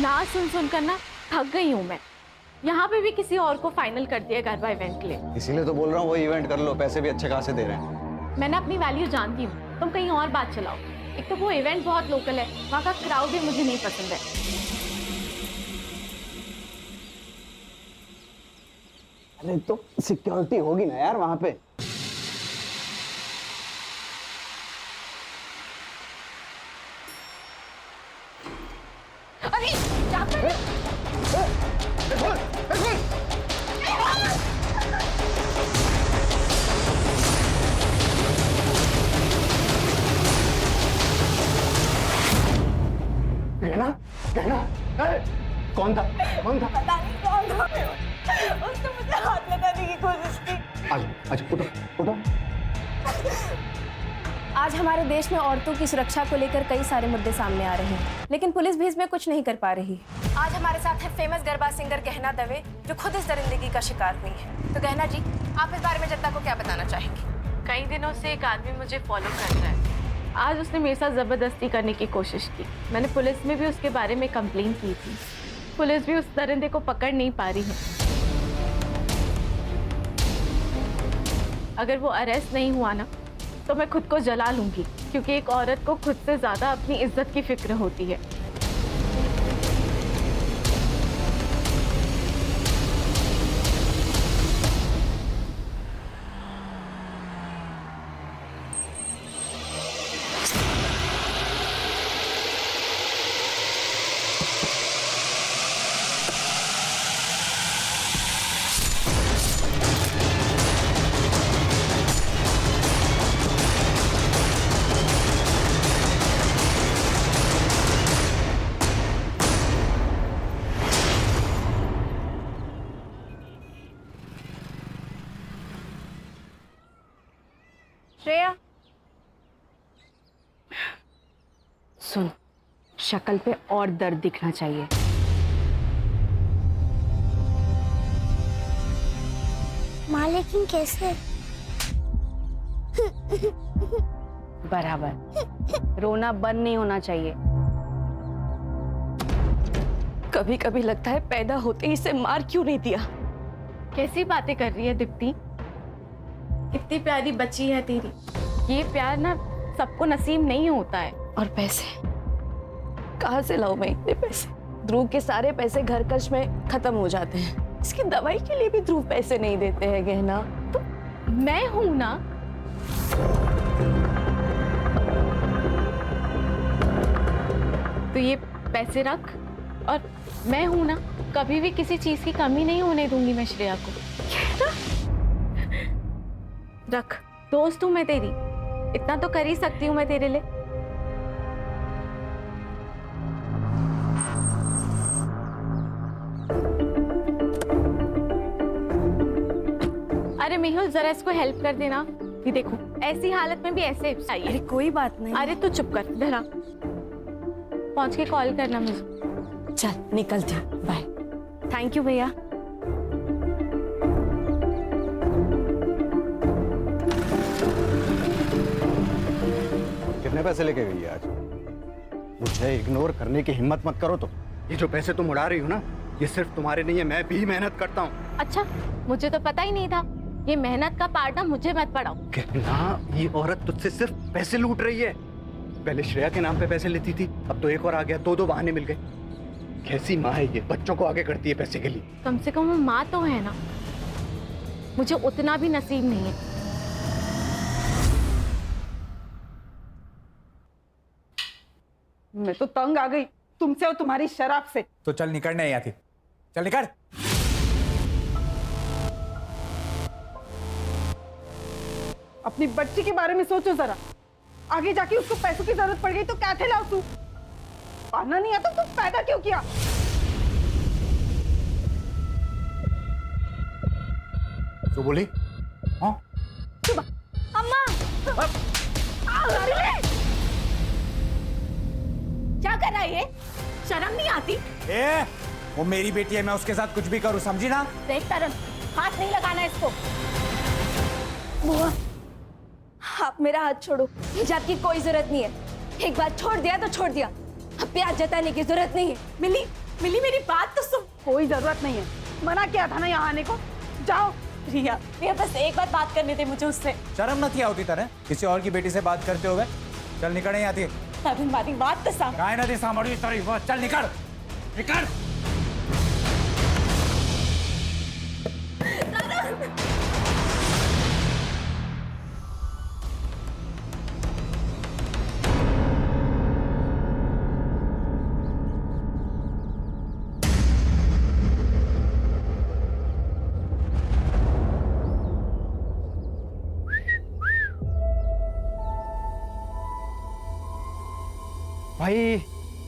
ना सुन सुनकर ना थक गई हूँ मैं। यहाँ पे भी किसी और को फाइनल कर दिया गरबा इवेंट के लिए। इसीलिए तो बोल रहा हूँ वो इवेंट कर लो, पैसे भी अच्छे खासे दे रहे हैं। मैं ना अपनी वैल्यू जानती हूँ, तुम कहीं और बात चलाओ। एक तो वो इवेंट बहुत लोकल है, वहाँ का क्राउड भी मुझे नहीं पसंद है। अरे तो सिक्योरिटी होगी ना यार वहाँ पे। अरे क्या कर रहे हो? कहना कहना कौन था? कौन था? पता नहीं कौन था। उसने मुझे हाथ लगाने की कोशिश की। आज उठो उठो। आज हमारे देश में औरतों की सुरक्षा को लेकर कई सारे मुद्दे सामने आ रहे हैं, लेकिन पुलिस भी इसमें कुछ नहीं कर पा रही। आज हमारे साथ है फेमस गरबा सिंगर गहना दवे, जो खुद इस दरिंदगी का शिकार हुई है। तो गहना जी, आप इस बारे में जनता को क्या बताना चाहेंगी? कई दिनों से एक आदमी मुझे फॉलो कर रहा है। आज उसने मेरे साथ जबरदस्ती करने की कोशिश की। मैंने पुलिस में भी उसके बारे में कंप्लेन की थी। पुलिस भी उस दरिंदे को पकड़ नहीं पा रही है। अगर वो अरेस्ट नहीं हुआ ना, तो मैं खुद को जला लूंगी, क्योंकि एक औरत को खुद से ज्यादा अपनी इज्जत की फिक्र होती है। श्रेया, सुन, शक्ल पे और दर्द दिखना चाहिए। माँ लेकिन कैसे? बराबर, रोना बंद नहीं होना चाहिए। कभी कभी लगता है पैदा होते ही इसे मार क्यों नहीं दिया। कैसी बातें कर रही है दीप्ति? कितनी प्यारी बच्ची है तेरी। ये प्यार ना सबको नसीब नहीं होता है। और पैसे कहाँ से लाऊं मैं इतने पैसे? ध्रुव के सारे पैसे घर खर्च में खत्म हो जाते हैं। इसकी दवाई के लिए भी ध्रुव पैसे नहीं देते हैं गहना। तो मैं हूं ना। तो ये पैसे रख, और मैं हूं ना, कभी भी किसी चीज की कमी नहीं होने दूंगी मैं श्रेया को। रख, दोस्त हूं मैं तेरी, इतना तो कर ही सकती हूँ मैं तेरे लिए। अरे मेहुल, जरा इसको हेल्प कर देना। ये देखो, ऐसी हालत में भी ऐसे चाहिए। अरे कोई बात नहीं। अरे तू चुप कर, धरा। पहुंच के कॉल करना मुझे। चल निकलती हूँ, बाय। थैंक यू भैया। कितने पैसे लेके गई आज? मुझे इग्नोर करने की हिम्मत मत करो। तो ये जो पैसे तुम उड़ा रही हो ना, ये सिर्फ तुम्हारे नहीं है, मैं भी मेहनत करता हूँ। अच्छा, मुझे तो पता ही नहीं था। ये मेहनत का पार्ट ना मुझे मत पढ़ाओ। कहना, ये औरत तुझसे सिर्फ पैसे लूट रही है। पहले श्रेया के नाम पे पैसे लेती थी, अब तो एक और आ गया। दो बहाने मिल गए। कैसी माँ है ये, बच्चों को आगे करती है पैसे के लिए। कम से कम वो माँ तो है ना। मुझे उतना भी नसीब नहीं है। मैं तो तंग आ गई तुमसे और तुम्हारी शराब से। तो चल निकलने यहाँ थी, चल निकल। अपनी बच्ची के बारे में सोचो जरा। आगे जाके उसको पैसों की जरूरत पड़ गई तो क्या ठेलाओ तू? पाना नहीं आता तो पैदा क्यों किया? जो बोली? हाँ? अम्मा! क्या कर रहा है ये? शर्म नहीं आती? ए, वो मेरी बेटी है, मैं उसके साथ कुछ भी करूं, समझी ना? देख तरन, हाथ नहीं लगाना इसको। बुआ, आप मेरा हाथ छोड़ो। मुझे आपकी कोई जरूरत नहीं है। एक बार छोड़ दिया तो छोड़ दिया। अब प्यार जताने की जरूरत नहीं है। मिली, कोई जरूरत नहीं है, मना किया था ना यहाँ आने को। जाओ। रिया, बस एक बार बात करनी थी मुझे उससे। शर्म न थी होती तरह किसी और की बेटी से बात करते हुए। चल निकल नहीं आती अभी हमारी बात तो सामने। काय नदी सामड़ी सारी वो चल निकल निकल। भाई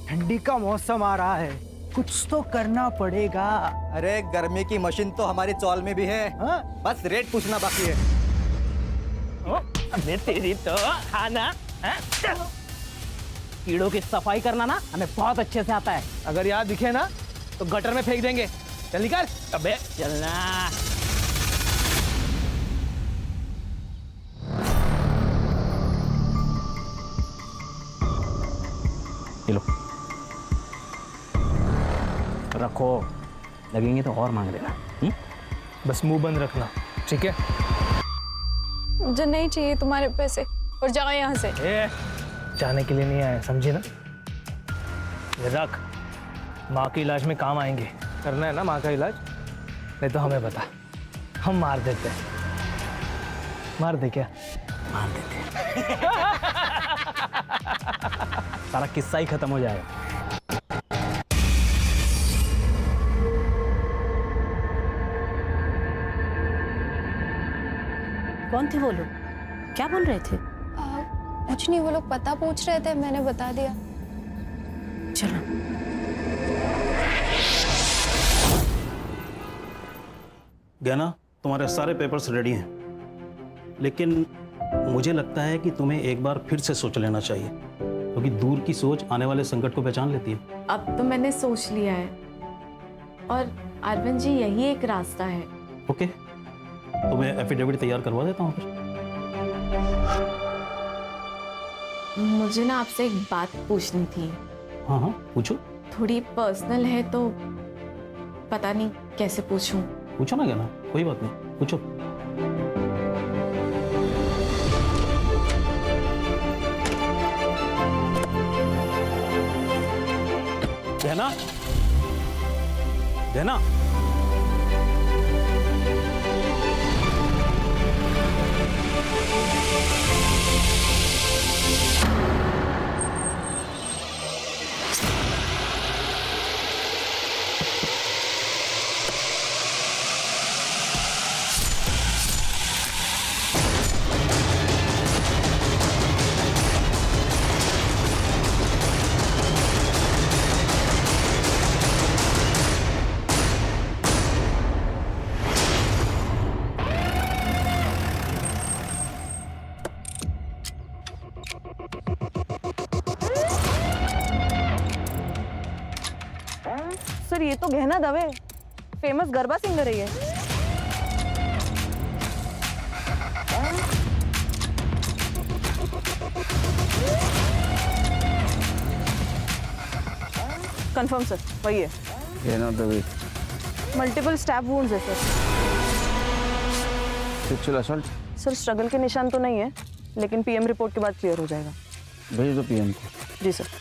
ठंडी का मौसम आ रहा है, कुछ तो करना पड़ेगा। अरे गर्मी की मशीन तो हमारी चौल में भी है। हाँ? बस रेट पूछना बाकी है। अबे तेरी तो खाना कीड़ों की सफाई करना ना हमें बहुत अच्छे से आता है। अगर यहाँ दिखे ना तो गटर में फेंक देंगे। चल निकल। अबे चलना। लो रखो, लगेंगे तो और मांग लेना। बस मुंह बंद रखना, ठीक है? मुझे नहीं चाहिए तुम्हारे पैसे, और जाओ यहाँ से। जाने के लिए नहीं आए, समझी ना? ये रख, माँ के इलाज में काम आएंगे। करना है ना माँ का इलाज? नहीं तो हमें बता, हम मार देते हैं। मार दे क्या? मार देते। सारा किस्सा ही खत्म हो जाएगा। कौन थे वो लोग? क्या बोल रहे थे? कुछ नहीं, वो लोग पता पूछ रहे थे, मैंने बता दिया। चलो। गहना, तुम्हारे सारे पेपर्स रेडी हैं, लेकिन मुझे लगता है कि तुम्हें एक बार फिर से सोच लेना चाहिए, क्योंकि दूर की सोच आने वाले संकट को पहचान लेती है। अब तो मैंने सोच लिया है, और अरविंद जी यही एक रास्ता है। ओके, तो मैं एफिडेविट तैयार करवा देता हूँ फिर। मुझे ना आपसे एक बात पूछनी थी। हाँ हाँ पूछो। थोड़ी पर्सनल है तो पता नहीं कैसे पूछूं। पूछो ना गहना, कोई बात नहीं, पूछो। गहना, गहना, सर ये तो गहना दवे, फेमस गरबा सिंगर है ये। कंफर्म सर, वही है। गहना दवे। मल्टीपल स्टैब वुंड्स है sir. Sexual assault? Sir struggle के निशान तो नहीं है, लेकिन पीएम रिपोर्ट के बाद क्लियर हो जाएगा। भेज दो पीएम को। जी सर।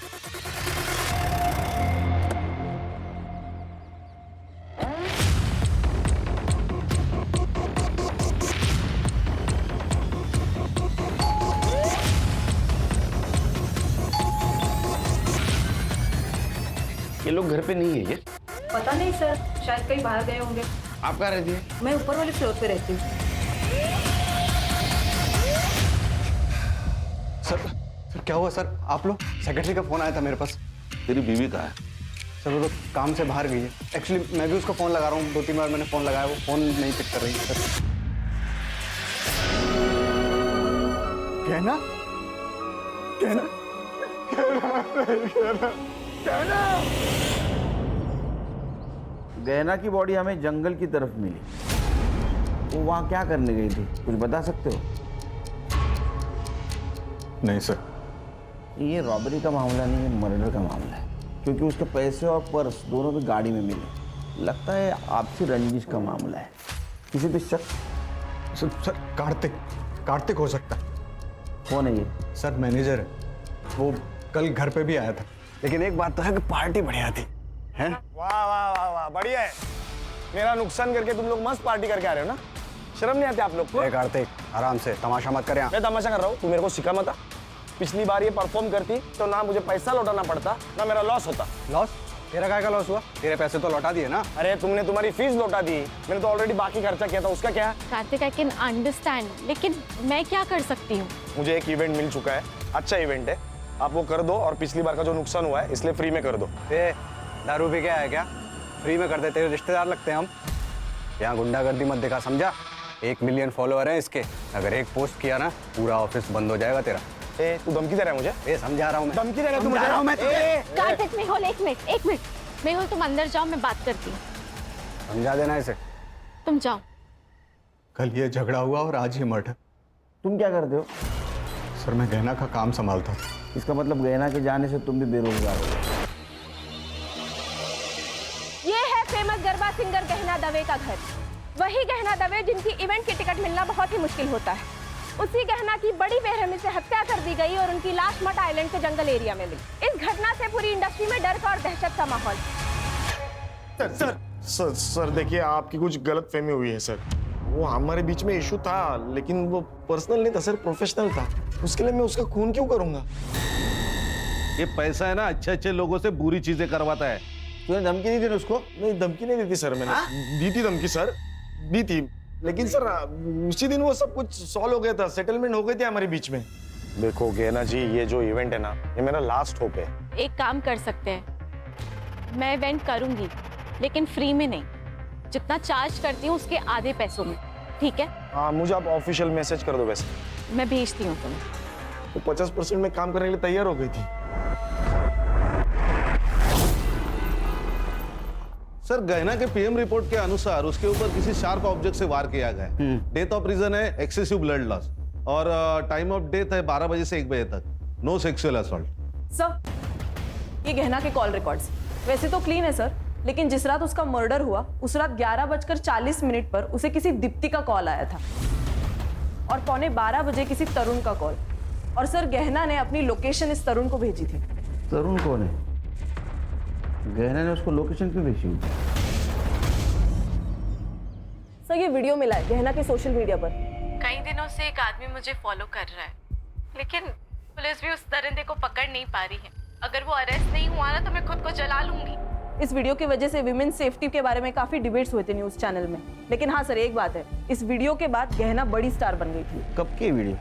ये लोग घर पे नहीं है ये? पता नहीं सर, शायद कहीं बाहर गए होंगे। आप कहाँ रहती है? मैं ऊपर वाले फ्लोर पे रहती हूँ। सर क्या हुआ सर? आप लोग? सेक्रेटरी का फोन आया था मेरे पास। तेरी बीवी कहाँ है? सर वो तो काम से बाहर गई है। एक्चुअली मैं भी उसको फोन लगा रहा हूँ, 2-3 बार मैंने फोन लगाया, वो फोन नहीं पिक कर रही है सर। कहना कहना गहना की बॉडी हमें जंगल की तरफ मिली, वो वहाँ क्या करने गई थी, कुछ बता सकते हो? नहीं सर। ये रॉबरी का मामला नहीं है, मर्डर का मामला है, क्योंकि उसके पैसे और पर्स दोनों भी गाड़ी में मिले। लगता है आपसी रंजिश का मामला है। किसी पे शक? सर कार्तिक हो सकता है। कौन है ये? सर मैनेजर है, वो कल घर पे भी आया था। लेकिन एक बात तो है कि पार्टी बढ़िया थी, है? वाह वाह वाह वाह, बढ़िया है। मेरा नुकसान करके तुम लोग मस्त पार्टी करके आ रहे हो ना? शर्म नहीं आती आप लोग को? कार्तिक आराम से, तमाशा मत कर यहाँ। मैं तमाशा कर रहा हूँ, तू मेरे को सिखा मत। पिछली बार ये परफॉर्म करती तो ना मुझे पैसा लौटाना पड़ता ना मेरा लॉस होता। लॉस? तेरा काय का लॉस हुआ? तेरे पैसे तो लौटा दिए ना। अरे तुमने तुम्हारी फीस लौटा दी, मैंने तो ऑलरेडी बाकी खर्चा किया था, उसका क्या? कार्तिक, आई कैन अंडरस्टैंड, लेकिन मैं क्या कर सकती हूँ? मुझे एक इवेंट मिल चुका है, अच्छा इवेंट है, आप वो कर दो और पिछली बार का जो नुकसान हुआ है इसलिए फ्री में कर दो। दारू भी क्या है क्या? फ्री में कर दे, तेरे रिश्तेदार लगते हैं हम। यहाँ गुंडागर्दी मत दिखा, समझा? 1 मिलियन फॉलोअर हैं इसके, अगर एक पोस्ट किया ना पूरा ऑफिस बंद हो जाएगा तेरा। तू धमकी दे रहा है मुझे? समझा रहा हूँ मैं। धमकी दे रहा है तू मुझे? कार्तिक, मेहुल एक मिनट, मेहुल तुम अंदर जाओ, मैं बात करती हूँ। समझा देना इसे। तुम जाओ। कल ये झगड़ा हुआ और आज ये मर्डर। तुम क्या करते हो? सर मैं गहना का काम संभालता था। इसका मतलब गहना के जाने से तुम भी बेरोजगार हो। ये है फेमस गरबा सिंगर गहना दवे का घर। वही गहना दवे जिनकी इवेंट की टिकट मिलना बहुत ही मुश्किल होता है। उसी गहना की बड़ी बेरहमी से हत्या कर दी गई और उनकी लाश मट आइलैंड के जंगल एरिया में मिली। इस घटना से पूरी इंडस्ट्री में डर का और दहशत का माहौल। सर देखिए, आपकी कुछ गलत फहमी हुई है सर। वो हमारे बीच में इशू था, लेकिन वो पर्सनल नहीं था सर, प्रोफेशनल था। उसके लिए मैं उसका खून क्यों करूंगा? ये पैसा है ना, अच्छे लोगों से बुरी चीजें करवाता है। तूने धमकी दी थी ना उसको? नहीं, धमकी नहीं दी थी सर मैंने। दी थी धमकी सर, दी थी, लेकिन सर उसी दिन वो सब कुछ सॉल्व हो गया था, सेटलमेंट हो गई थी हमारे बीच में। देखो गहना जी, ये जो इवेंट है ना, ये मेरा लास्ट होप है। एक काम कर सकते हैं, मैं इवेंट करूंगी लेकिन फ्री में नहीं, जितना चार्ज करती हूँ उसके आधे पैसों में, ठीक है? हाँ, मुझे आप ऑफिशियल मैसेज कर दो वैसे। मैं भेजती हूँ तुम्हें। तो 50% में काम करने के लिए तैयार हो गई थी। सर गहना के पीएम रिपोर्ट के अनुसार उसके ऊपर किसी शार्प ऑब्जेक्ट से वार किया गया है। डेथ ऑफ रीजन है एक्सेसिव ब्लड लॉस और टाइम ऑफ डेथ है 12 बजे से 1 बजे तक। No sexual assault. सर, ये गहना के कॉल रिकॉर्ड्स वैसे तो क्लीन है सर, लेकिन जिस रात उसका मर्डर हुआ उस रात 11:40 पर उसे किसी दीप्ति का कॉल आया था और 11:15 बजे किसी तरुण का कॉल। और सर गहना ने अपनी लोकेशन इस तरुण को भेजी थी। तरुण कौन है? गहना ने उसको लोकेशन क्यों भेजी? सर ये वीडियो मिला है गहना के सोशल मीडिया पर। कई दिनों से एक आदमी मुझे फॉलो कर रहा है, लेकिन पुलिस भी उस दरिंदे को पकड़ नहीं पा रही है। अगर वो अरेस्ट नहीं हुआ ना तो मैं खुद को जला लूंगी। इस वीडियो की वजह से विमेन सेफ्टी के बारे में काफी डिबेट्स हुए थे न्यूज चैनल में। लेकिन हाँ सर, एक बात है, इस वीडियो के बाद गहना बड़ी स्टार बन गई थी। कब की वीडियो?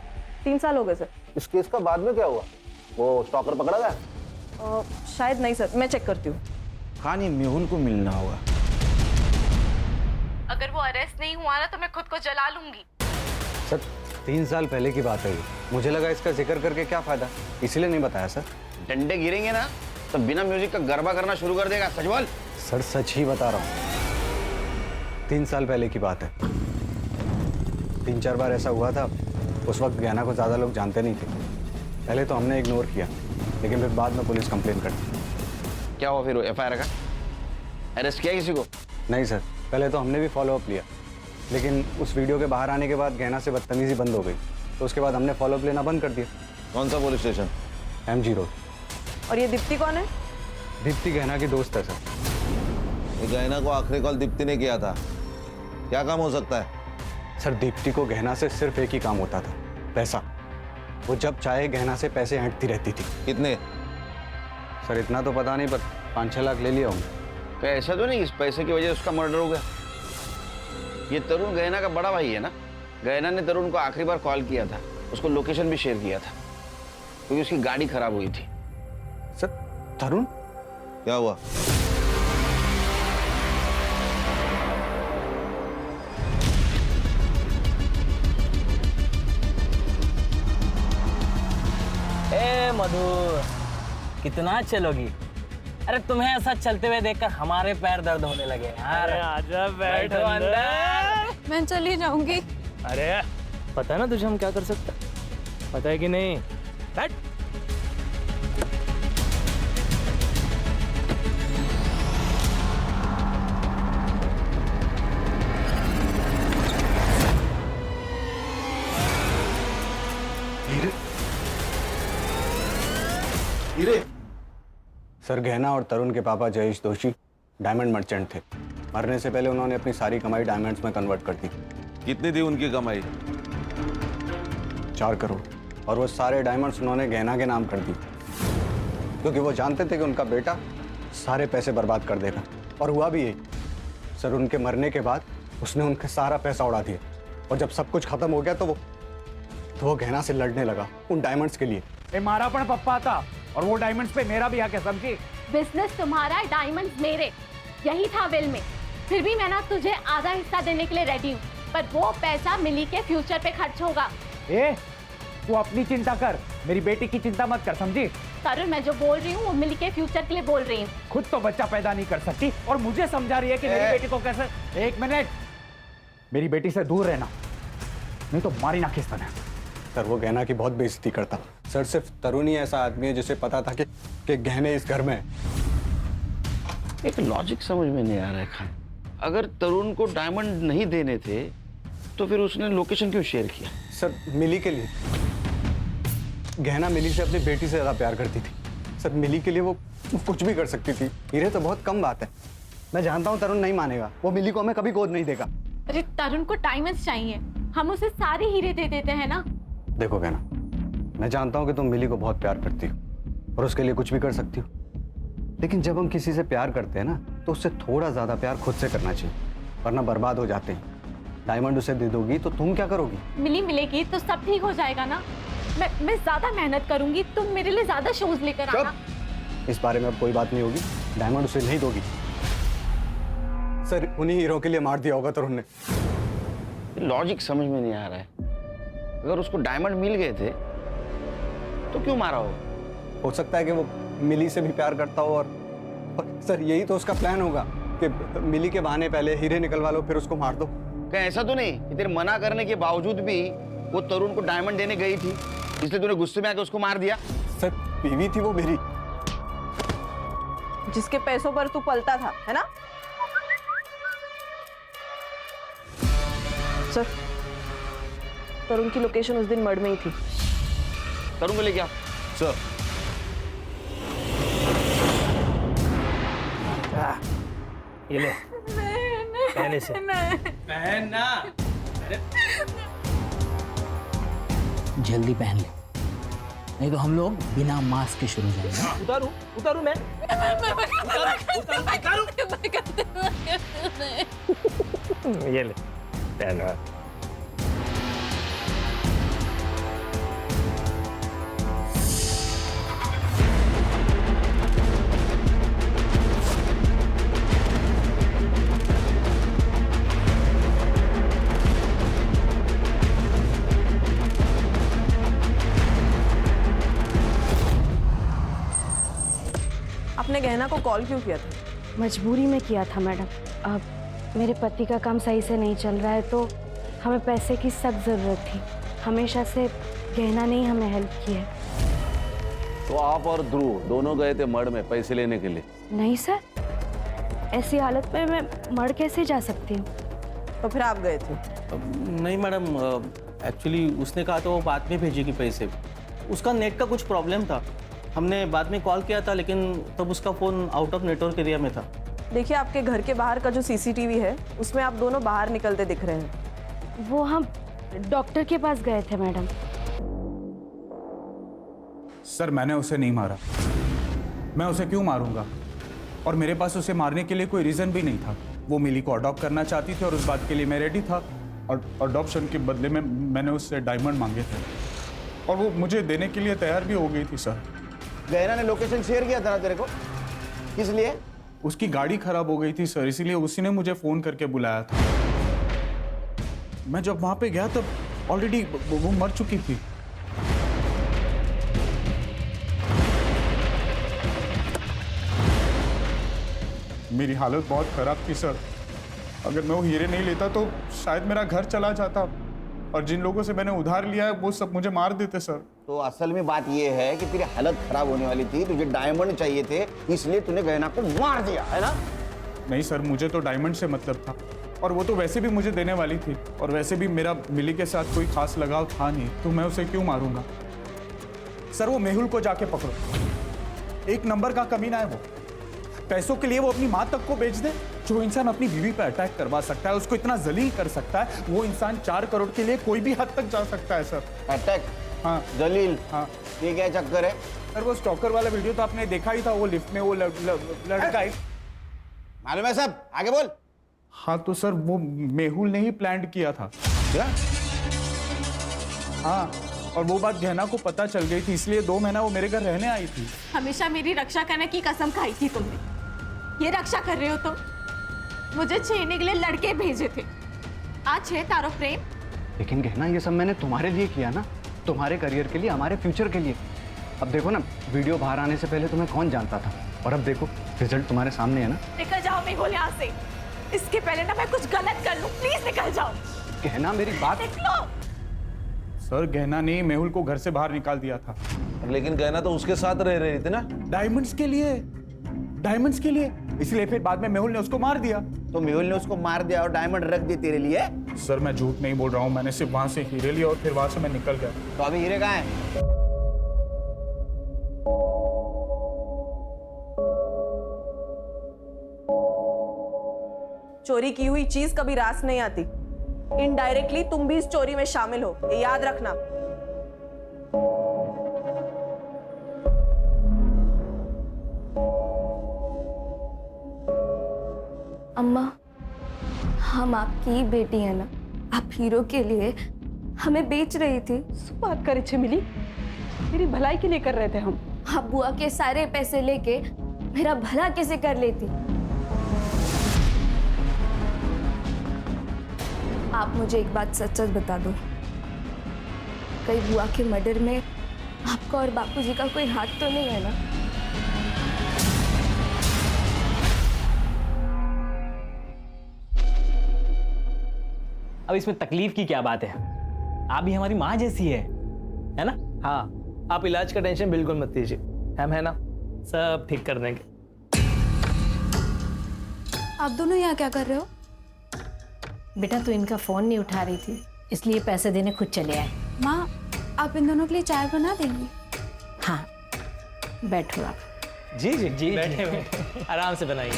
3 साल हो गए सर। इस केस का बाद में क्या हुआ? वो स्टॉकर पकड़ा गया? शायद नहीं सर, मैं चेक करती हूँ। कहानी मेहुल को मिलना होगा। अगर वो अरेस्ट नहीं हुआ ना तो मैं खुद को जला लूंगी। सर 3 साल पहले की बात है ये। मुझे लगा इसका जिक्र करके क्या फायदा, इसलिए नहीं बताया सर। डंडे गिरेंगे ना तो बिना म्यूजिक का गरबा करना शुरू कर देगा। सच बोल। सर सच ही बता रहा हूँ, 3 साल पहले की बात है। 3-4 बार ऐसा हुआ था। उस वक्त गहना को ज़्यादा लोग जानते नहीं थे। पहले तो हमने इग्नोर किया, लेकिन फिर बाद में पुलिस कंप्लेन कर दी। क्या हुआ फिर? FIR का? अरेस्ट किया किसी को? नहीं सर, पहले तो हमने भी फॉलोअप लिया, लेकिन उस वीडियो के बाहर आने के बाद गहना से बदतमीजी बंद हो गई, तो उसके बाद हमने फॉलोअप लेना बंद कर दिया। कौन सा पुलिस स्टेशन? MG road. और ये दीप्ति कौन है? दीप्ति गहना की दोस्त है सर। ये गहना को आखिरी कॉल दीप्ति ने किया था। क्या काम हो सकता है? सर दीप्ति को गहना से सिर्फ एक ही काम होता था, पैसा। वो जब चाहे गहना से पैसे ऐंठती रहती थी। कितने? सर इतना तो पता नहीं, पर 5-6 लाख ले लिया होंगे। क्या ऐसा तो नहीं इस पैसे की वजह से उसका मर्डर हो गया? ये तरुण गहना का बड़ा भाई है ना? गहना ने तरुण को आखिरी बार कॉल किया था, उसको लोकेशन भी शेयर किया था, क्योंकि उसकी गाड़ी खराब हुई थी। सर तरुण? क्या हुआ? ए मधु, कितना चलोगी? अरे तुम्हें ऐसा चलते हुए देखकर हमारे पैर दर्द होने लगे यार। आजा बैठो अंदर। मैं चली जाऊंगी। अरे पता है ना तुझे हम क्या कर सकते, पता है कि नहीं? बैठ। सर गहना और तरुण के पापा जयेश दोषी डायमंड मर्चेंट थे। मरने से पहले उन्होंने अपनी सारी कमाई डायमंड्स में कन्वर्ट कर दी। कितनी थी उनकी कमाई? 4 करोड़। और वो सारे डायमंड्स उन्होंने गहना के नाम कर दी, क्योंकि वो जानते थे कि उनका बेटा सारे पैसे बर्बाद कर देगा। और हुआ भी यही। सर उनके मरने के बाद उसने उनका सारा पैसा उड़ा दिया, और जब सब कुछ खत्म हो गया तो वो गहना से लड़ने लगा उन डायमंड्स के लिए। मारा पण पप्पा था और वो डायमंड्स पे मेरा भी हक है, समझी? बिजनेस तुम्हारा, डायमंड्स मेरे, यही था विल में। फिर भी मैं ना तुझे आधा हिस्सा देने के लिए रेडी हूँ, पर वो पैसा मिली के फ्यूचर पे खर्च होगा। तू अपनी चिंता कर, मेरी बेटी की चिंता मत कर, समझी? तरुण, मैं जो बोल रही हूँ वो मिली के फ्यूचर के लिए बोल रही हूँ। खुद तो बच्चा पैदा नहीं कर सकती और मुझे समझा रही है कि मेरी बेटी को कैसे। 1 मिनट, मेरी बेटी से दूर रहना, नहीं तो मारी ना खिस्ता है। सर वो गहना की बहुत बेइज्जती करता। सर सिर्फ तरुण ही ऐसा आदमी है जिसे पता था कि गहने इस घर में है। एक लॉजिक समझ में नहीं आ रहा है खान। अगर तरुण को डायमंड नहीं देने थे तो फिर उसने लोकेशन क्यों शेयर किया? सर मिली के लिए। गहना मिली से अपनी बेटी से ज्यादा प्यार करती थी। सर मिली के लिए वो कुछ भी कर सकती थी। हीरे तो बहुत कम बात है। मैं जानता हूँ तरुण नहीं मानेगा, वो मिली को हमें कभी गोद नहीं देगा। अरे तरुण को डायमंड्स चाहिए, हम उसे सारे हीरे दे देते हैं ना। देखो गहना, मैं जानता हूँ कि तुम मिली को बहुत प्यार करती हो और उसके लिए कुछ भी कर सकती हो, लेकिन जब हम किसी से प्यार करते हैं ना तो उससे थोड़ा ज्यादा प्यार खुद से करना चाहिए, वरना बर्बाद हो जाते हैं। डायमंड उसे दे दोगी तो तुम क्या करोगी? मिली मिलेगी तो सब ठीक हो जाएगा ना। मैं ज्यादा मेहनत करूंगी, तुम मेरे लिए ज्यादा शोज लेकर आना। इस बारे में अब कोई बात नहीं होगी। डायमंड उसे नहीं दोगी। सर उन्हीं हीरो के लिए मार दिया होगा तरुण ने। लॉजिक समझ में नहीं आ रहा है। अगर उसको डायमंड मिल गए थे तो क्यों मारा हो सकता है कि वो मिली से भी प्यार करता हो, और सर यही तो उसका प्लान होगा कि मिली के बहाने पहले हीरे निकलवा लो फिर उसको मार दो। क्या ऐसा तो नहीं कि तेरे मना करने के बावजूद भी वो तरुण को डायमंड देने गई थी, इसलिए तूने गुस्से में आके उसको मार दिया? सर बीवी थी वो मेरी, जिसके पैसों पर तू पलता था, है ना? सर तरुण की लोकेशन उस दिन मर्ड में ही थी। तरुण को लेके आओ। सर ये ले पहने से पहनना। जल्दी पहन ले, नहीं तो हम लोग बिना मास्क के शुरू हो जाएंगे। उतारू मैं। ये ले पहना। आपने गहना को कॉल क्यों किया था? मजबूरी में किया था मैडम। अब मेरे पति का काम सही से नहीं चल रहा है तो हमें पैसे की सख्त ज़रूरत थी। हमेशा से गहना ने ही हमें हेल्प की है। तो आप और ध्रुव दोनों गए थे मर्ड में पैसे लेने के लिए? नहीं सर, ऐसी हालत में मैं मर्ड कैसे जा सकती हूँ? तो फिर आप गए थे? नहीं मैडम, एक्चुअली उसने कहा तो वो बाद में भेजेगी पैसे। उसका नेट का कुछ प्रॉब्लम था, हमने बाद में कॉल किया था लेकिन तब उसका phone out of network area में था। देखिए आपके घर के बाहर का जो सीसीटीवी है उसमें आप दोनों बाहर निकलते दिख रहे हैं। वो हम डॉक्टर के पास गए थे मैडम। सर मैंने उसे नहीं मारा, मैं उसे क्यों मारूंगा? और मेरे पास उसे मारने के लिए कोई रीज़न भी नहीं था। वो मिली को अडॉप्ट करना चाहती थी और उस बात के लिए मैं रेडी था, और अडॉप्शन के बदले में मैंने उससे डायमंड मांगे थे और वो मुझे देने के लिए तैयार भी हो गई थी। सर गहना ने लोकेशन शेयर किया था ना तेरे को, किस लिए? उसकी गाड़ी खराब हो गई थी सर, इसीलिए उसी ने मुझे फ़ोन करके बुलाया था। मैं जब वहाँ पे गया तब ऑलरेडी वो मर चुकी थी। मेरी हालत बहुत खराब थी सर। अगर मैं वो हीरे नहीं लेता तो शायद मेरा घर चला जाता, और जिन लोगों से मैंने उधार लिया है वो सब मुझे मार देते सर। तो असल में बात ये है कि तेरी हालत खराब होने वाली थी, तुझे डायमंड चाहिए थे, इसलिए तूने गहना को मार दिया, है ना? नहीं सर, मुझे तो डायमंड से मतलब था, और वो तो वैसे भी मुझे देने वाली थी, और वैसे भी मेरा मिली के साथ कोई खास लगाव था नहीं, तो मैं उसे क्यों मारूंगा? सर वो मेहुल को जाके पकड़ो, एक नंबर का कमीना है वो। पैसों के लिए वो अपनी माँ तक को बेच दे। जो इंसान अपनी बीवी पर अटैक करवा सकता है, उसको इतना जलील कर सकता है, वो इंसान 4 करोड़ के लिए कोई भी हद तक जा सकता है सर। अटैक? हाँ जलील? हाँ। ये क्या चक्कर है सर? वो स्टॉकर वाला वीडियो तो आपने देखा ही था, वो लिफ्ट में वो लड़का। मालूम है सब, आगे बोल। हाँ तो सर वो मेहुल ने ही प्लान किया था। क्या? हाँ, और वो बात गहना को पता चल गई थी, इसलिए 2 महीना वो मेरे घर रहने आई थी। हमेशा मेरी रक्षा करने की कसम खाई थी तुमने, ये रक्षा कर रहे हो तुम? मुझे छेड़ने के लिए लड़के भेजे थे, आज है तारो प्रेम। लेकिन गहना ये सब मैंने तुम्हारे लिए किया ना, तुम्हारे करियर के लिए, हमारे फ्यूचर के लिए। अब देखो ना, वीडियो बाहर आने से पहले तुम्हें कौन जानता था, और अब देखो रिजल्ट तुम्हारे सामने है ना। निकल जाओ मेहुल यहाँ से, इसके पहले ना मैं कुछ गलत कर लूं, प्लीज निकल जाओ। गहना मेरी बात। निकलो। सर गहना ने मेहुल को घर से बाहर निकाल दिया था। लेकिन गहना तो उसके साथ रह रही थी ना। डायमंड्स के लिए, डायमंड्स के लिए, इसलिए फिर बाद में मेहुल ने उसको मार दिया। तो मेहुल ने उसको मार दिया और डायमंड रख दिए तेरे लिए? सर मैं झूठ नहीं बोल रहा हूँ, मैंने सिर्फ वहां से हीरे लिए और फिर वहां से मैं निकल गया। तो अभी हीरे कहाँ हैं? चोरी की हुई चीज कभी रास नहीं आती। इनडायरेक्टली तुम भी इस चोरी में शामिल हो, ये याद रखना। अम्मा, हम आपकी ही बेटी है ना, आप हीरो के लिए हमें बेच रही थी। बात करे छमिली, तेरी भलाई के लिए कर रहे थे हम। आप बुआ के सारे पैसे लेके मेरा भला कैसे कर लेती? आप मुझे एक बात सच सच बता दो, कहीं बुआ के मर्डर में आपका और बापूजी का कोई हाथ तो नहीं है ना? अब इसमें तकलीफ की क्या बात है? आप भी हमारी माँ जैसी है ना? हाँ, आप इलाज का टेंशन बिल्कुल मत लीजिए, हम है ना, सब ठीक कर देंगे। आप दोनों यहाँ क्या कर रहे हो? बेटा तू इनका फोन नहीं उठा रही थी, इसलिए पैसे देने खुद चले आए। माँ, आप इन दोनों के लिए चाय बना देंगी? हाँ, बैठो आप। जी जी जी, बैठे आराम से बनाइए।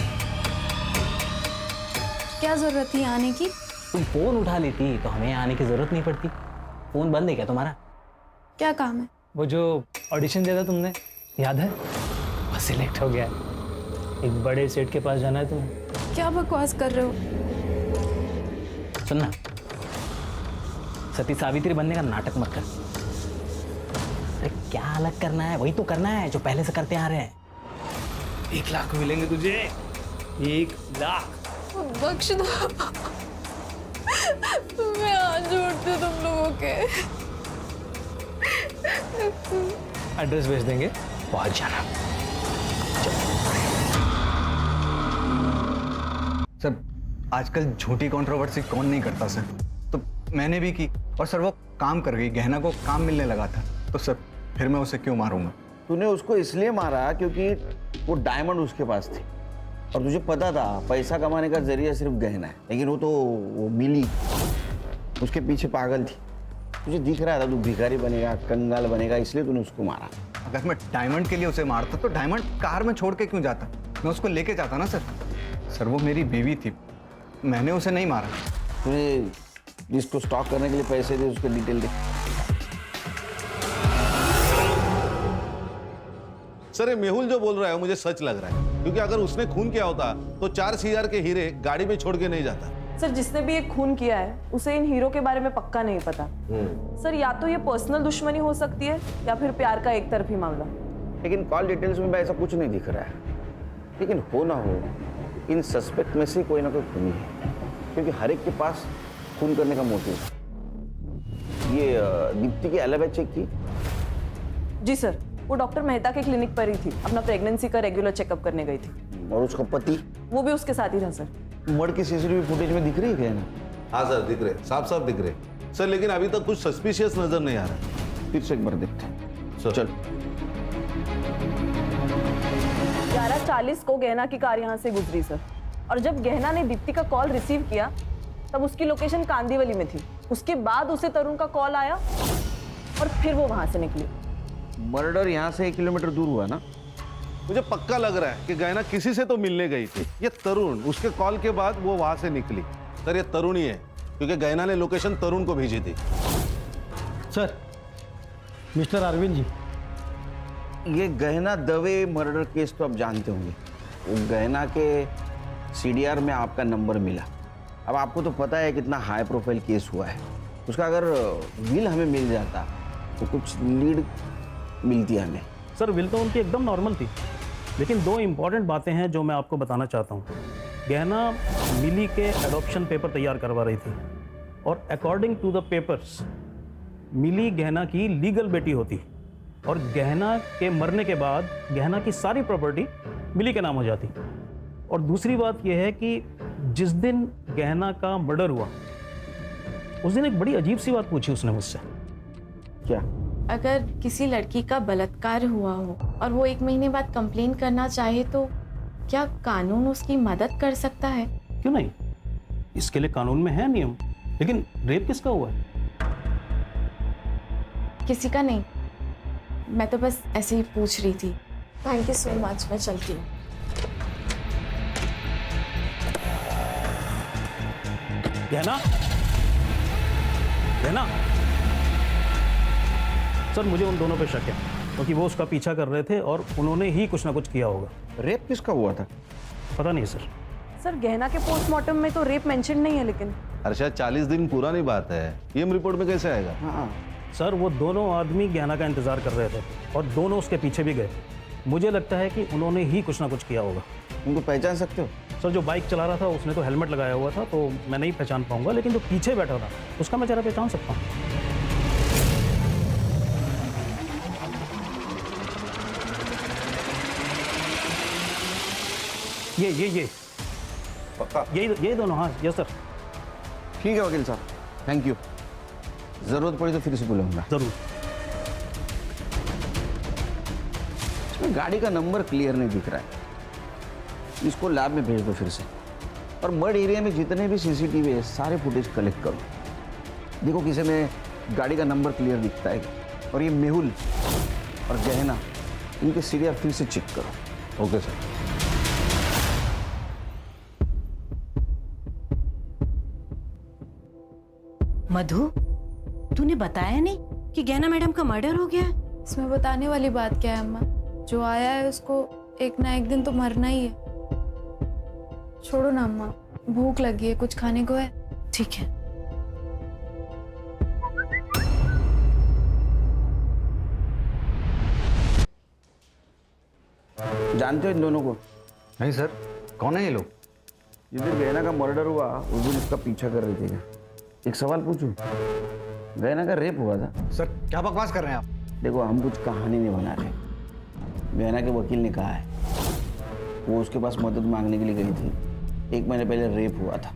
क्या जरूरत थी आने की? तुम फोन उठा लेती तो हमें आने की जरूरत नहीं पड़ती। फोन बंद है क्या तुम्हारा? क्या काम है? वो जो ऑडिशन दिया था तुमने, याद है? वो सिलेक्ट हो गया है। एक बड़े सेट के पास जाना है तुम्हें। क्या बकवास कर रहे हो? सुनना, सती सावित्री बनने का नाटक मत कर। अरे क्या अलग करना है, वही तो करना है जो पहले से करते आ रहे हैं। 1 लाख मिलेंगे तुझे, 1 लाख। बख्श दो, मैं हाथ जोड़ती हूँ तुम लोगों के। एड्रेस भेज देंगे, पहुंच जाना। सर आजकल झूठी कंट्रोवर्सी कौन नहीं करता सर, तो मैंने भी की और सर वो काम कर गई, गहना को काम मिलने लगा था, तो सर फिर मैं उसे क्यों मारूंगा? तूने उसको इसलिए मारा क्योंकि वो डायमंड उसके पास थी और तुझे पता था पैसा कमाने का जरिया सिर्फ गहना है, लेकिन वो मिली, उसके पीछे पागल थी। तुझे दिख रहा था तू भिखारी बनेगा, कंगाल बनेगा, इसलिए तूने उसको मारा। अगर मैं डायमंड के लिए उसे मारता तो डायमंड कार में छोड़ के क्यों जाता? मैं उसको लेके जाता ना सर। सर वो मेरी बीवी थी, मैंने उसे नहीं मारा। तूने जिसको स्टॉक करने के लिए पैसे दे उसके डिटेल दे। सर ये मेहुल जो बोल रहा है वो मुझे सच लग रहा है, क्योंकि अगर उसने खून किया होता तो 4,000 के हीरे गाड़ी में छोड़ के नहीं जाता। सर जिसने भी ये खून किया है उसे इन हीरो के बारे में पक्का नहीं पता। सर या तो ये पर्सनल दुश्मनी हो सकती है या फिर प्यार का एक तरफी मामला। लेकिन कॉल डिटेल्स में ऐसा कुछ नहीं दिख रहा है, लेकिन हो ना हो इन सस्पेक्ट में से कोई ना कोई खूनी है, क्योंकि हर एक के पास खून करने का मोटिव है। ये दीप्ति की एलिबी चेक की? जी सर, वो डॉक्टर मेहता के क्लिनिक पर ही थी, अपना प्रेगनेंसी का रेगुलर चेकअप करने गई थी। और उसका पति? वो भी उसके साथ ही था सर। मर्डर की सीसीटीवी फुटेज में दिख रही है ना? हाँ सर दिख रहे, साफ साफ दिख रहे सर, लेकिन अभी तक कुछ सस्पिशियस नजर नहीं आ रहा। फिर से एक बार देखते हैं सर। चल। 11:40 को गहना की कार यहाँ से गुजरी सर, और जब गहना ने दीप्ति का कॉल रिसीव किया तब उसकी लोकेशन कांदीवली में थी। उसके बाद उसे तरुण का कॉल आया और फिर वो वहां से निकली। मर्डर यहाँ से 1 किलोमीटर दूर हुआ ना? मुझे पक्का लग रहा है कि गहना किसी से तो मिलने गई थी। ये तरुण, उसके कॉल के बाद वो वहां से निकली। सर ये तरुण ही है, क्योंकि गहना ने लोकेशन तरुण को भेजी थी। सर, मिस्टर अरविंद जी, ये गहना दवे मर्डर केस तो आप जानते होंगे। वो गहना के सीडीआर में आपका नंबर मिला। अब आपको तो पता है कितना हाई प्रोफाइल केस हुआ है। उसका अगर विल हमें मिल जाता तो कुछ लीड मिलती हमें। सर विल तो उनकी एकदम नॉर्मल थी, लेकिन दो इम्पॉर्टेंट बातें हैं जो मैं आपको बताना चाहता हूँ। गहना मिली के एडॉप्शन पेपर तैयार करवा रही थी और अकॉर्डिंग टू द पेपर्स मिली गहना की लीगल बेटी होती और गहना के मरने के बाद गहना की सारी प्रॉपर्टी मिली के नाम हो जाती। और दूसरी बात यह है कि जिस दिन गहना का मर्डर हुआ उस दिन एक बड़ी अजीब सी बात पूछी उसने मुझसे। क्या? अगर किसी लड़की का बलात्कार हुआ हो और वो 1 महीने बाद कंप्लेन करना चाहे तो क्या कानून उसकी मदद कर सकता है? क्यों नहीं, इसके लिए कानून में है नियम। लेकिन रेप किसका हुआ है? किसी का नहीं, मैं तो बस ऐसे ही पूछ रही थी। थैंक यू सो मच, मैं चलती हूँ। गहना, गहना। सर मुझे उन दोनों पे शक है, क्योंकि वो उसका पीछा कर रहे थे और उन्होंने ही कुछ ना कुछ किया होगा। रेप किसका हुआ था? पता नहीं सर। सर गहना के पोस्टमार्टम में तो रेप मेंशन नहीं है, लेकिन अरे शायद 40 दिन पुरानी बात है, पीएम रिपोर्ट में कैसे आएगा? हाँ सर वो दोनों आदमी गहना का इंतजार कर रहे थे और दोनों उसके पीछे भी गए। मुझे लगता है कि उन्होंने ही कुछ ना कुछ किया होगा। उनको पहचान सकते हो? सर जो बाइक चला रहा था उसने तो हेलमेट लगाया हुआ था, तो मैं नहीं पहचान पाऊंगा, लेकिन जो पीछे बैठा था उसका मैं जरा पहचान सकता हूँ। ये पक्का? ये दोनों, हाँ यस सर। ठीक है वकील साहब, थैंक यू। जरूरत पड़ी तो फिर से बुलाऊंगा। जरूर। इसमें गाड़ी का नंबर क्लियर नहीं दिख रहा है, इसको लैब में भेज दो फिर से। और मर्ड एरिया में जितने भी सीसीटीवी है सारे फुटेज कलेक्ट करो। देखो किसी में गाड़ी का नंबर क्लियर दिखता है। और ये मेहुल और गहना, इनके सीडीआर फिर से चेक करो। Okay sir. मधु, तूने बताया नहीं कि गहना मैडम का मर्डर हो गया है? इसमें बताने वाली बात क्या है अम्मा? जो आया है उसको एक ना एक दिन तो मरना ही है। छोड़ो ना अम्मा, भूख लगी है, कुछ खाने को है? ठीक है। जानते हो इन दोनों को? नहीं सर, कौन है ये लोग? जिस दिन गहना का मर्डर हुआ उस दिन इसका पीछा कर रहे थे क्या? एक सवाल पूछूं, गहना का रेप हुआ था? सर क्या बकवास कर रहे हैं आप? देखो हम कुछ कहानी नहीं बना रहे। गहना के वकील ने कहा है वो उसके पास मदद मांगने के लिए गई थी। 1 महीने पहले रेप हुआ था।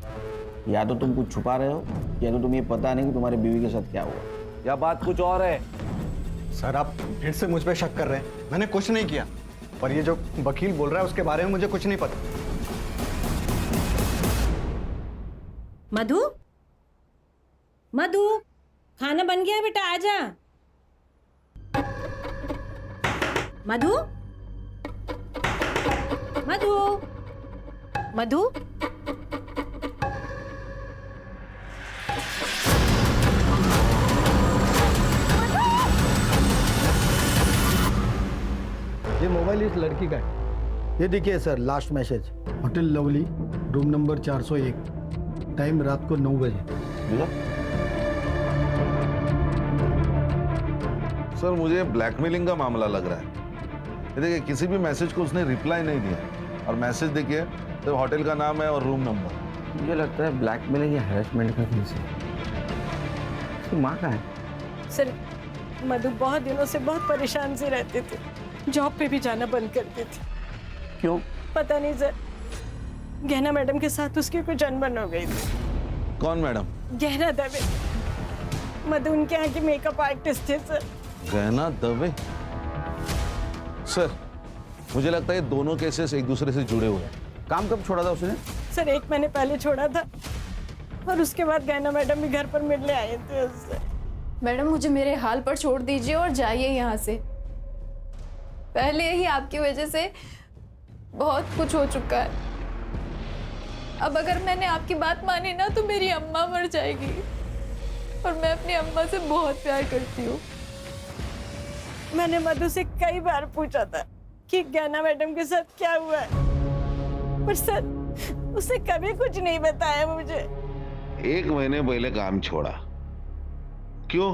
या तो तुम कुछ छुपा रहे हो या तो तुम्हें पता नहीं कि तुम्हारी बीवी के साथ क्या हुआ। या बात कुछ और है? सर आप फिर से मुझ पे शक कर रहे हैं। मैंने कुछ नहीं किया। और ये जो वकील बोल रहा है उसके बारे में मुझे कुछ नहीं पता। मधु, मधु, खाना बन गया बेटा, आजा। मधु, मधु, मधु। ये मोबाइल इस लड़की का है। ये देखिए sir, last message, hotel lovely, room number 401, time रात को 9 बजे। सर मुझे ब्लैकमेलिंग का मामला लग रहा है। ये देखिए किसी भी मैसेज को उसने रिप्लाई नहीं दिया और मैसेज देखिए तो होटल का नाम है और रूम नंबर। मुझे लगता है ब्लैकमेलिंग या हैरेसमेंट का केस है। उसकी माँ का है? सर मधु बहुत दिनों से बहुत परेशान से रहते थे, जॉब पे भी जाना बंद कर दी थी। क्यों? पता नहीं सर, गहना मैडम के साथ उसकी कुछ अनबन हो गई थी। कौन मैडम? गहना दवे, मधु उनके यहाँ की मेकअप आर्टिस्ट थे सर। गहना दवे? सर मुझे लगता है ये दोनों केसेस एक दूसरे से जुड़े हुए हैं। काम कब छोड़ा था उसने? सर 1 महीने पहले छोड़ा था और उसके बाद गहना मैडम भी घर पर मिलने आए थे उससे। मैडम मुझे मेरे हाल पर छोड़ दीजिए और जाइए यहाँ से। पहले ही आपकी वजह से बहुत कुछ हो चुका है। अब अगर मैंने आपकी बात मानी ना तो मेरी अम्मा मर जाएगी, और मैं अपनी अम्मा से बहुत प्यार करती हूँ। मैंने मधु से कई बार पूछा था कि ज्ञाना मैडम के साथ क्या हुआ है, पर सर उसने कभी कुछ नहीं बताया मुझे। 1 महीने पहले काम छोड़ा, क्यों?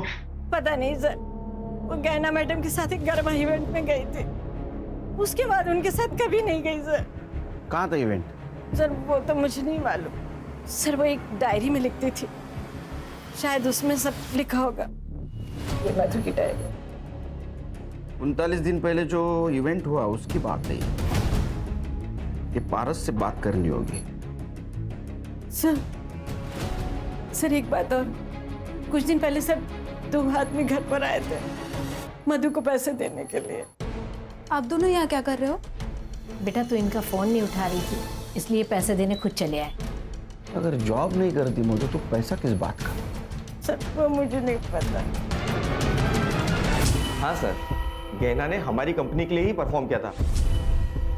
पता नहीं सर, वो ज्ञाना मैडम के साथ एक गरबा इवेंट में गई थी, उसके बाद उनके साथ कभी नहीं गई सर। कहाँ था इवेंट? सर वो तो मुझे नहीं मालूम सर, वो एक डायरी में लिखती थी, शायद उसमें सब लिखा होगा। ये मधु की डायरी। 39 दिन पहले जो इवेंट हुआ उसकी बात है ये पारस से बात करनी होगी। सर एक बात और, कुछ दिन पहले सर 2 आदमी घर पर आए थे मधु को पैसे देने के लिए। आप दोनों यहाँ क्या कर रहे हो? बेटा तू इनका फोन नहीं उठा रही थी, इसलिए पैसे देने खुद चले आए। अगर जॉब नहीं करती मधु तो पैसा किस बात का? सर वो मुझे नहीं पता। हाँ सर, गहना ने हमारी कंपनी के लिए ही परफॉर्म किया था,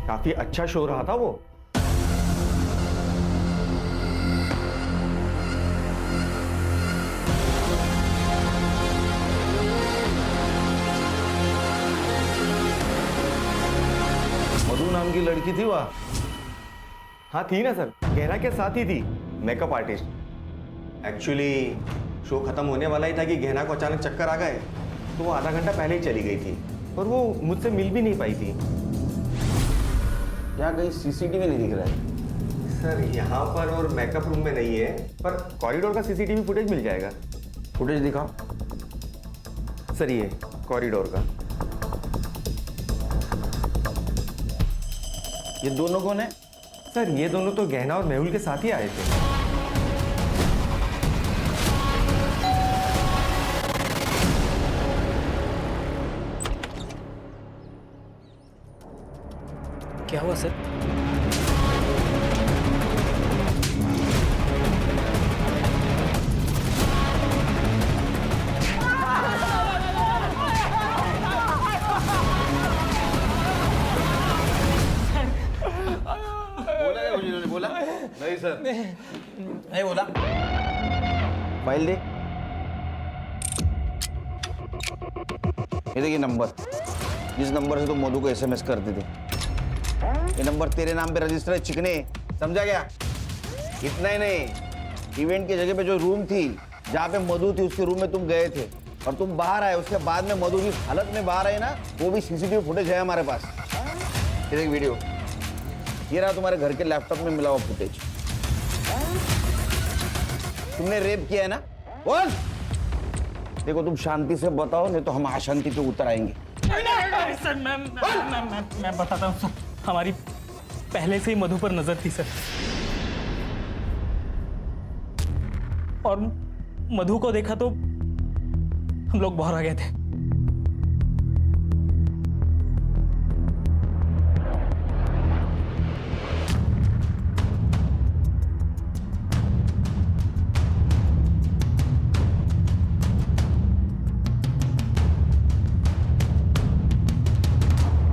काफी अच्छा शो रहा था वो। मधु नाम की लड़की थी वहाँ? हाँ थी ना सर, गहना के साथ ही थी, मेकअप आर्टिस्ट। एक्चुअली शो खत्म होने वाला ही था कि गहना को अचानक चक्कर आ गए, तो वो आधा घंटा पहले ही चली गई थी, और वो मुझसे मिल भी नहीं पाई थी। क्या कहीं सीसीटीवी नहीं दिख रहा है? सर यहाँ पर और मेकअप रूम में नहीं है, पर कॉरिडोर का सीसीटीवी फुटेज मिल जाएगा। फुटेज दिखाओ। सर ये कॉरिडोर का। ये दोनों कौन है? सर ये दोनों तो गहना और मेहुल के साथ ही आए थे। क्या हुआ सर? बोला क्या कुछ इन्होंने बोला? नहीं सर, नहीं बोला। फाइल दे। ये देखिए नंबर, जिस नंबर से तुम मधु को SMS करते थे, ये नंबर तेरे नाम पे रजिस्टर है चिकने, समझा क्या? इतना ही नहीं, इवेंट की जगह पे जो रूम थी जहाँ पे मधु थी उसके रूम में तुम गए थे और तुम बाहर आए, उसके बाद में मधु जिस हालत में बाहर आई ना, वो भी CCTV फुटेज है हमारे पास। ये देख वीडियो, ये रहा तुम्हारे घर के लैपटॉप में मिला हुआ फुटेज। तुमने रेप किया है ना? बोल। देखो तुम शांति से बताओ, नहीं तो हम अशांति पे उतर आएंगे। सर मैं बताता हूँ, हमारी पहले से ही मधु पर नजर थी सर, और मधु को देखा तो हम लोग बाहर आ गए थे।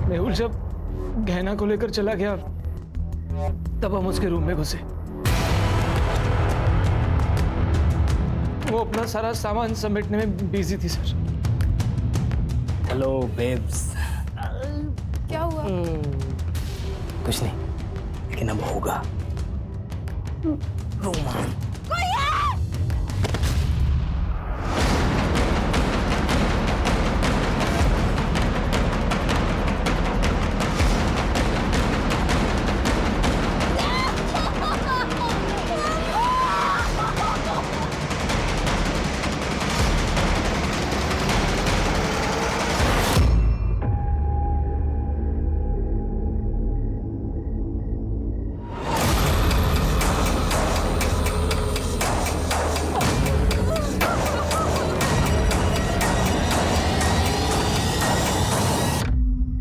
मेहुल जब गहना को लेकर चला गया तब हम उसके रूम में घुसे। वो अपना सारा सामान समेटने में बिजी थी सर। Hello babes. क्या हुआ? कुछ नहीं, लेकिन अब होगा रोमांस।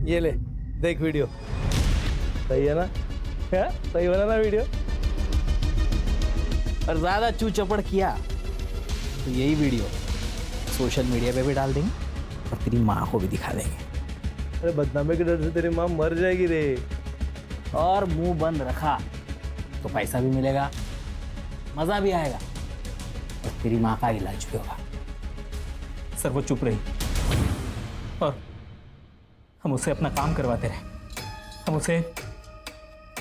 ये ले देख वीडियो, सही है ना? क्या सही बना ना वीडियो? और ज्यादा चू चपड़ किया तो यही वीडियो सोशल मीडिया पे भी डाल देंगे और तेरी माँ को भी दिखा देंगे। अरे बदनामी के डर से तेरी माँ मर जाएगी रे। और मुंह बंद रखा तो पैसा भी मिलेगा, मजा भी आएगा और तेरी माँ का इलाज भी होगा। सर वो चुप रही और हम उसे अपना काम करवाते रहे। हम उसे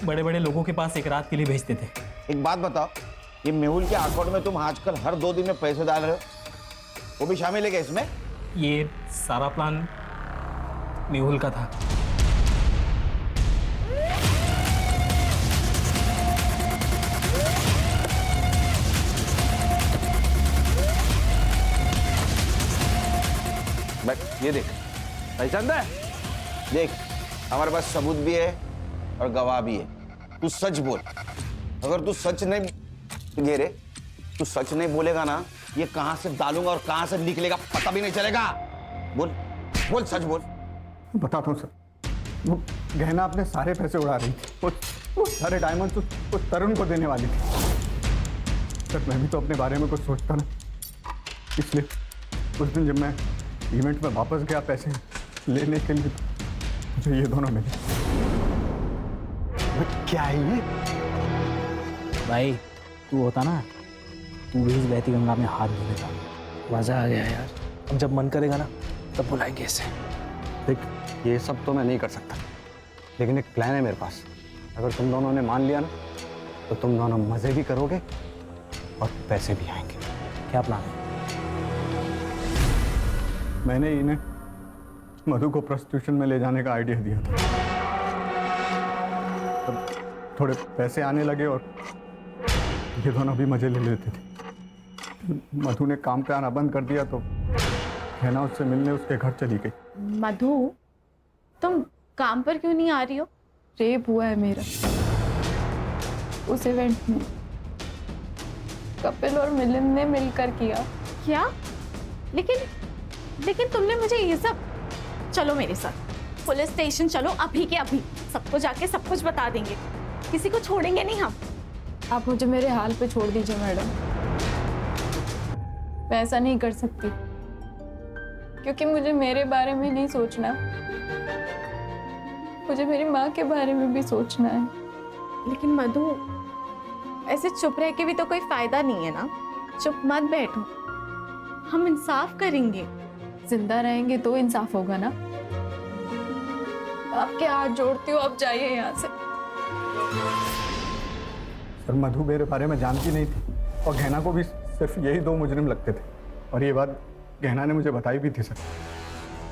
बड़े बड़े लोगों के पास एक रात के लिए भेजते थे। एक बात बताओ, ये मेहुल के अकाउंट में तुम आजकल हर 2 दिन में पैसे डाल रहे हो, वो भी शामिल है क्या इसमें? ये सारा प्लान मेहुल का था। बट ये देख, पहचान है? देख, हमारे पास सबूत भी है और गवाह भी है। तू सच बोल। अगर तू सच नहीं घेरे, तू सच नहीं बोलेगा ना, ये कहां से डालूंगा और कहां से निकलेगा पता भी नहीं चलेगा। बोल बोल, सच बोल। बताता हूँ सर, वो गहना अपने सारे पैसे उड़ा रही थी। वो सारे डायमंड उस तरुण को देने वाली थी। सर मैं भी तो अपने बारे में कुछ सोचता ना, इसलिए उस दिन जब मैं इवेंट में वापस गया पैसे लेने के लिए, मुझे ये दोनों मिले। क्या है ये? भाई तू होता ना, तू भी इस बहती गंगा में हाथ धो लेता। मजा आ गया यार। अब जब मन करेगा ना तब बुलाएंगे इसे। देख, ये सब तो मैं नहीं कर सकता, लेकिन एक प्लान है मेरे पास। अगर तुम दोनों ने मान लिया ना, तो तुम दोनों मजे भी करोगे और पैसे भी आएंगे। क्या प्लान है? मैंने इन्हें मधु को प्रोस्टिट्यूशन में ले जाने का आइडिया दिया था। तब थोड़े पैसे आने लगे और ये दोनों भी मजे ले लेते थे। मधु ने काम पे आना बंद कर दिया तो गहना उससे मिलने उसके घर चली गई। मधु, तुम काम पर क्यों नहीं आ रही हो? रेप हुआ है मेरा उस इवेंट में। कपिल और मिलिंद ने मिलकर किया। क्या? लेकिन तुमने मुझे ये सब... चलो मेरे साथ पुलिस स्टेशन चलो, अभी के अभी। सबको जाके सब कुछ बता देंगे, किसी को छोड़ेंगे नहीं हम। आप मुझे मेरे हाल पे छोड़ दीजिए मैडम। मैं ऐसा नहीं कर सकती, क्योंकि मुझे मेरे बारे में नहीं सोचना, मुझे मेरी माँ के बारे में भी सोचना है। लेकिन मधु, ऐसे चुप रह के भी तो कोई फायदा नहीं है ना। चुप मत बैठो, हम इंसाफ करेंगे। जिंदा रहेंगे तो इंसाफ होगा ना। आपके हाथ जोड़ती हूँ, आप जाइए यहाँ से। सर मधु मेरे बारे में जानती नहीं थी और गहना को भी सिर्फ यही 2 मुजरिम लगते थे, और ये बात गहना ने मुझे बताई भी थी। सर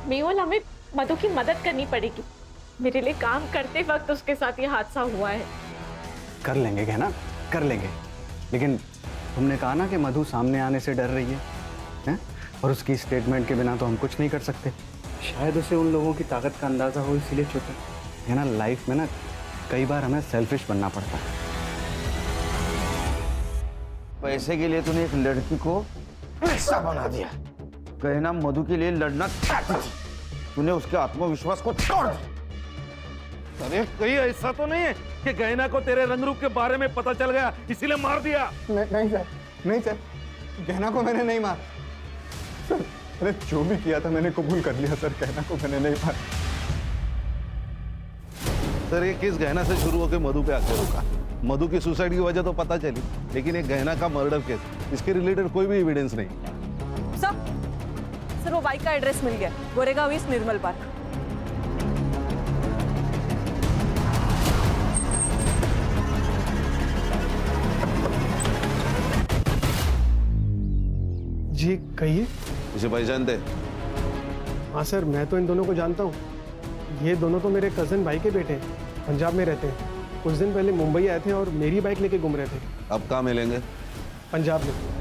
मेहुल, हमें मधु की मदद करनी पड़ेगी। मेरे लिए काम करते वक्त उसके साथ ये हादसा हुआ है। कर लेंगे गहना, कर लेंगे, लेकिन तुमने कहा ना कि मधु सामने आने से डर रही है, हैं? और उसकी स्टेटमेंट के बिना तो हम कुछ नहीं कर सकते। शायद उसे उन लोगों की ताकत का अंदाजा हो, इसीलिए चुप है ना। लाइफ में ना कई बार हमें सेल्फिश बनना पड़ता है। पैसे के लिए तूने एक लड़की को ऐसा बना दिया। गहना मधु के लिए लड़ना चाहती थी, तूने उसके आत्मविश्वास को तोड़ दिया। अरे कहीं ऐसा तो नहीं है कि गहना को तेरे रंग रूप के बारे में पता चल गया इसीलिए मार दिया? नहीं सर, नहीं सर, गहना को मैंने नहीं मारा सर। मैंने जो भी किया था मैंने कबूल कर लिया सर, गहना को मैंने नहीं मारा। सर ये केस गहना से शुरू होकर मधु पे आके रुका। मधु की सुसाइड की वजह तो पता चली, लेकिन एक गहना का मर्डर केस, इसके रिलेटेड कोई भी एविडेंस नहीं। सर वो बाइक का एड्रेस मिल गया, गोरेगांव ईस्ट निर्मल पार्क। जी कहिए। इसे पहचानते? हाँ सर, मैं तो इन दोनों को जानता हूँ। ये दोनों तो मेरे कजन भाई के बेटे हैं, पंजाब में रहते हैं। कुछ दिन पहले मुंबई आए थे और मेरी बाइक लेके घूम रहे थे। अब कहाँ मिलेंगे? पंजाब में।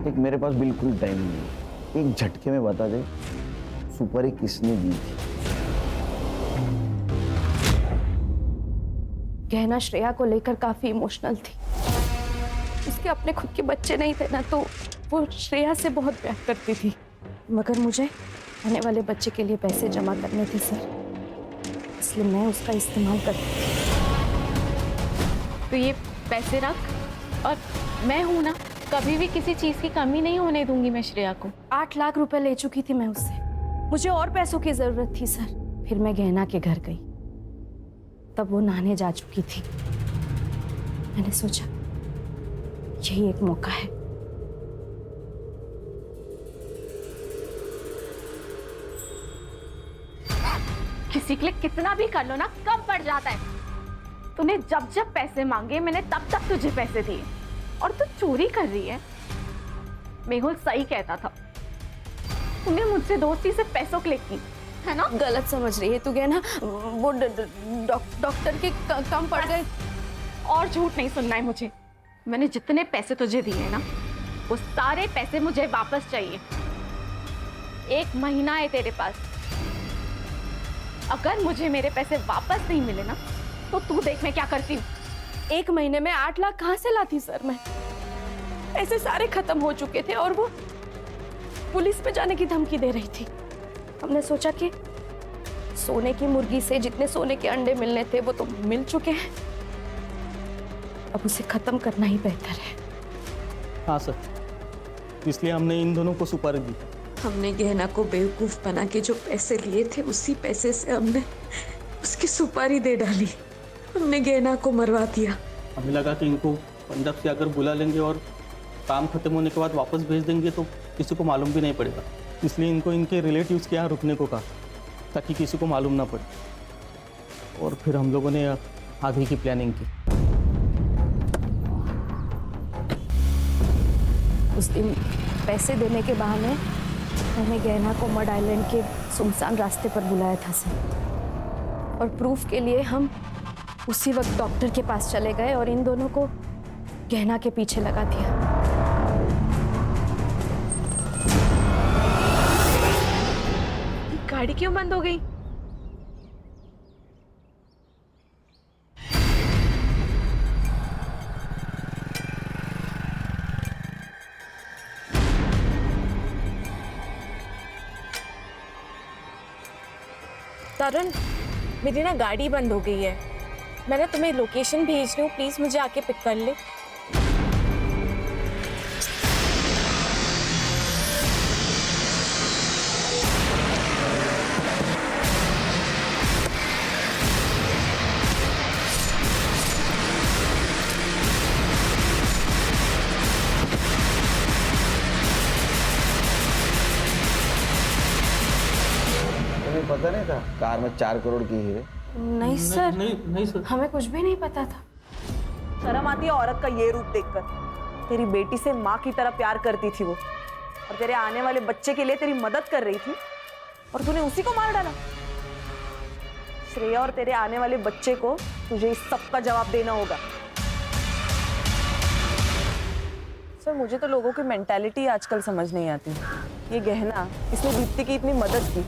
एक मेरे पास बिल्कुल टाइम नहीं, एक झटके में बता दे सुपारी किसने दी थी? गहना श्रेया को लेकर काफी इमोशनल थी। उसके अपने खुद के बच्चे नहीं थे ना, तो वो श्रेया से बहुत प्यार करती थी, मगर मुझे आने वाले बच्चे के लिए पैसे जमा करने थे सर, इसलिए मैं उसका इस्तेमाल करती थी। तो ये पैसे रख, और मैं हूं ना, कभी भी किसी चीज की कमी नहीं होने दूंगी मैं श्रेया को। 8 लाख रुपए ले चुकी थी मैं उससे, मुझे और पैसों की जरूरत थी सर। फिर मैं गहना के घर गई, तब वो नहाने जा चुकी थी। मैंने सोचा यही एक मौका है। किसी के लिए कितना भी कर लो ना, कम पड़ जाता है। तूने जब जब पैसे मांगे मैंने तब तक तुझे पैसे दिए, और तू चोरी कर रही है। मेहुल सही कहता था, तूने मुझसे दोस्ती से पैसों के लिए की है ना। गलत समझ रही है तू गहना, वो डॉक्टर के कम पड़ गए। और झूठ नहीं सुनना है मुझे। मैंने जितने पैसे तुझे दिए हैं ना, वो सारे पैसे मुझे वापस चाहिए। 1 महीना है तेरे पास, अगर मुझे मेरे पैसे वापस नहीं मिले ना, तो तू देख मैं क्या करती हूँ। 1 महीने में 8 लाख कहाँ से लाती सर मैं? पैसे सारे खत्म हो चुके थे और वो पुलिस में जाने की धमकी दे रही थी। हमने सोचा कि सोने की मुर्गी से जितने सोने के अंडे मिलने थे वो तो मिल चुके हैं, अब उसे खत्म करना ही बेहतर है। हाँ सर, इसलिए हमने इन दोनों को सुपारी दी। हमने गहना को बेवकूफ बना के जो पैसे लिए थे, उसी पैसे से हमने उसकी सुपारी दे डाली। हमने गहना को मरवा दिया। हमें लगा कि इनको पंजाब से अगर बुला लेंगे और काम खत्म होने के बाद वापस भेज देंगे तो किसी को मालूम भी नहीं पड़ेगा, इसलिए इनको इनके रिलेटिव्स के यहाँ रुकने को कहा ताकि किसी को मालूम ना पड़े। और फिर हम लोगों ने आगे की प्लानिंग की। उस दिन पैसे देने के बहाने मैंने गहना को मड आइलैंड के सुनसान रास्ते पर बुलाया था सर, और प्रूफ के लिए हम उसी वक्त डॉक्टर के पास चले गए और इन दोनों को गहना के पीछे लगा दिया। गाड़ी क्यों बंद हो गई? तरुण, मेरी ना गाड़ी बंद हो गई है। मैंने तुम्हें लोकेशन भेज रही हूँ, प्लीज मुझे आके पिक कर ले। पता नहीं था कार में 4 करोड़ की हीरे? नहीं सर, नहीं सर, हमें कुछ भी नहीं पता था। शर्म आती है औरत का ये रूप देखकर। तेरी बेटी से माँ की तरह प्यार करती थी वो, और तेरे आने वाले बच्चे के लिए तेरी मदद कर रही थी, और तूने उसी को मार डाला। श्रेया और तेरे आने वाले बच्चे को तुझे इस सब का जवाब देना होगा। सर, मुझे तो लोगों की मेंटालिटी आजकल समझ नहीं आती। ये गहना, इसने दीप्ति की इतनी मदद की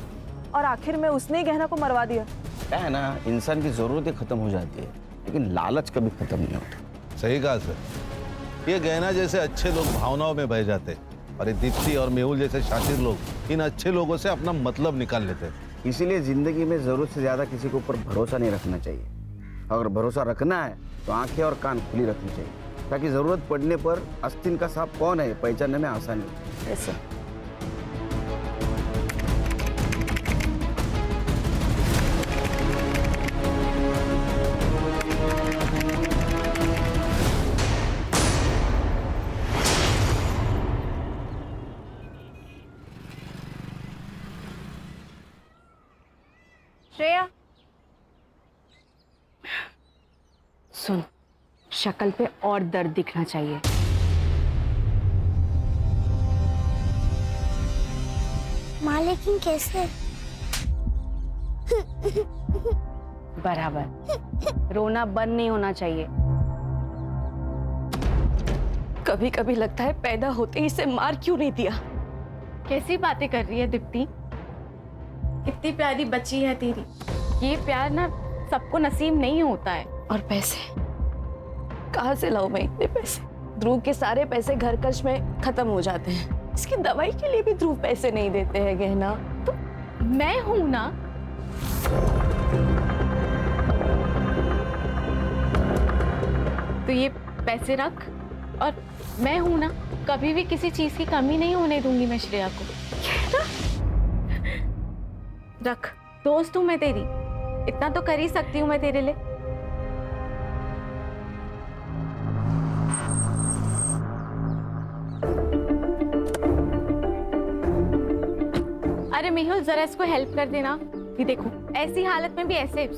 और आखिर में उसने ही गहना को मरवा दिया। क्या है ना, इंसान की जरूरतें खत्म हो जाती है, लेकिन लालच कभी खत्म नहीं होता। सही कहा सर। ये गहना जैसे अच्छे लोग भावनाओं में बह जाते, और ये दीप्ति और मेहुल जैसे शातिर लोग इन अच्छे लोगों से अपना मतलब निकाल लेते। इसीलिए जिंदगी में जरूरत से ज्यादा किसी के ऊपर भरोसा नहीं रखना चाहिए। अगर भरोसा रखना है तो आंखें और कान खुली रखनी चाहिए, ताकि जरूरत पड़ने पर आस्तीन का सांप कौन है पहचानने में आसानी हो। ऐसा श्रेया, सुन, शक्ल पे और दर्द दिखना चाहिए। माँ लेकिन कैसे? बराबर, रोना बंद नहीं होना चाहिए। कभी कभी लगता है पैदा होते ही इसे मार क्यों नहीं दिया। कैसी बातें कर रही है दीप्ति? कितनी प्यारी बच्ची है तेरी। ये प्यार ना सबको नसीब नहीं होता है। और पैसे कहाँ से लाऊं मैं इतने पैसे? ध्रुव के सारे पैसे घर खर्च में खत्म हो जाते हैं। इसकी दवाई के लिए भी ध्रुव पैसे नहीं देते हैं गहना। तो मैं हूं ना, तो ये पैसे रख, और मैं हूं ना, कभी भी किसी चीज की कमी नहीं होने दूंगी मैं श्रेया को। रख, दोस्त हूं मैं तेरी, इतना तो कर ही सकती हूँ मैं तेरे लिए। अरे मेहुल, जरा इसको हेल्प कर देना। ये देखो, ऐसी हालत में भी ऐसे